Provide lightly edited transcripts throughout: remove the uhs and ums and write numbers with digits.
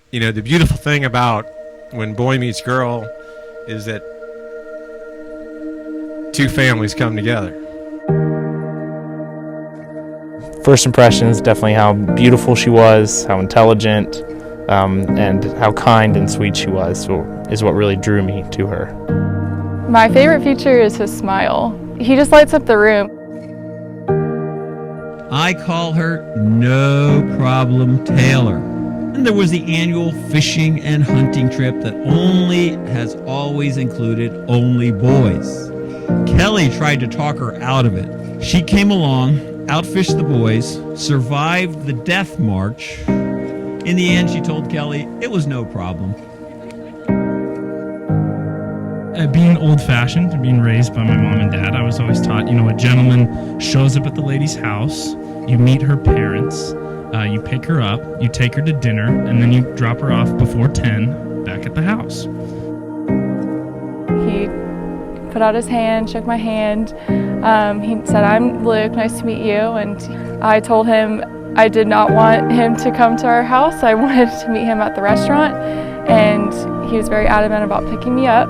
You know, the beautiful thing about when boy meets girl is that two families come together. First impressions, definitely how beautiful she was, how intelligent, and how kind and sweet she was is what really drew me to her. My favorite feature is his smile. He just lights up the room. I call her No Problem Taylor. And there was the annual fishing and hunting trip that has always included only boys. Kelly tried to talk her out of it. She came along, outfished the boys, survived the death march. In the end, she told Kelly it was no problem. Being old-fashioned and being raised by my mom and dad, I was always taught, a gentleman shows up at the lady's house, you meet her parents, you pick her up, you take her to dinner, and then you drop her off before 10 back at the house. He put out his hand, shook my hand. He said, "I'm Luke, nice to meet you." And I told him I did not want him to come to our house. I wanted to meet him at the restaurant, and he was very adamant about picking me up.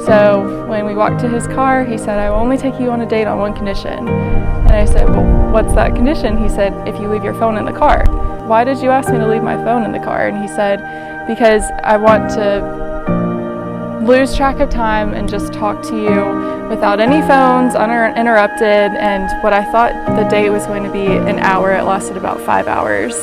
So when we walked to his car, he said, "I will only take you on a date on one condition." And I said, "Well, what's that condition?" He said, "If you leave your phone in the car." "Why did you ask me to leave my phone in the car?" And he said, "Because I want to lose track of time and just talk to you without any phones, uninterrupted." And what I thought the date was going to be an hour, it lasted about 5 hours.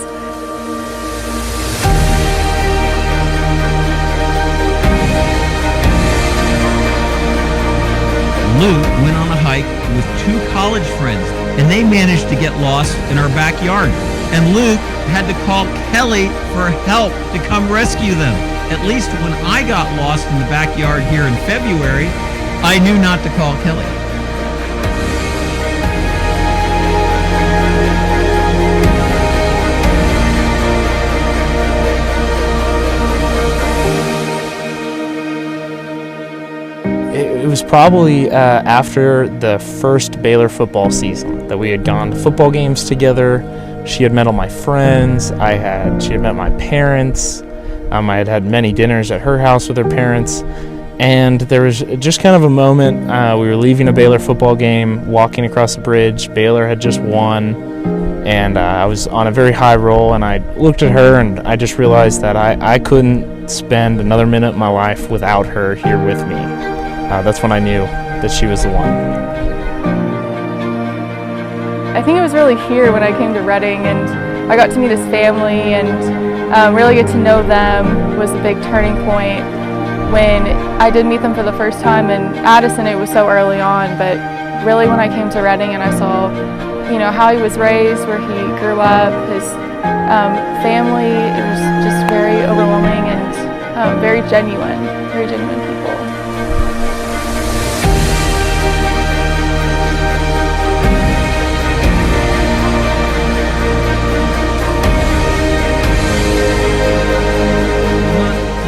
Luke went on a hike with two college friends, and they managed to get lost in our backyard. And Luke had to call Kelly for help to come rescue them. At least when I got lost in the backyard here in February, I knew not to call Kelly. It was probably after the first Baylor football season that we had gone to football games together. She had met all my friends. She had met my parents. I had had many dinners at her house with her parents. And there was just kind of a moment. We were leaving a Baylor football game, walking across the bridge. Baylor had just won. And I was on a very high roll. And I looked at her and I just realized that I couldn't spend another minute of my life without her here with me. That's when I knew that she was the one. I think it was really here when I came to Reading and I got to meet his family and really get to know them was the big turning point. When I did meet them for the first time in Addison, it was so early on, but really when I came to Reading and I saw, how he was raised, where he grew up, his family, it was just very overwhelming and very genuine people.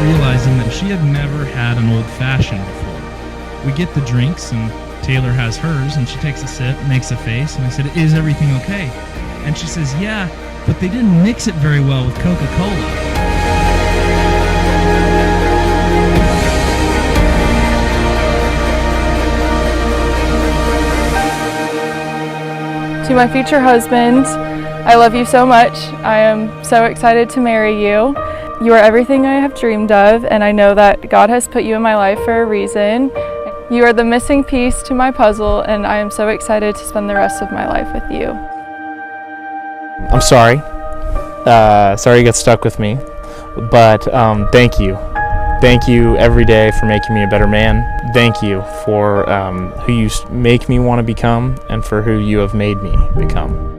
Realizing that she had never had an old-fashioned before. We get the drinks, and Taylor has hers, and she takes a sip, makes a face, and I said, "Is everything okay?" And she says, "Yeah, but they didn't mix it very well with Coca-Cola." To my future husband, I love you so much. I am so excited to marry you. You are everything I have dreamed of, and I know that God has put you in my life for a reason. You are the missing piece to my puzzle, and I am so excited to spend the rest of my life with you. I'm sorry. Sorry you got stuck with me. But thank you. Thank you every day for making me a better man. Thank you for who you make me want to become and for who you have made me become.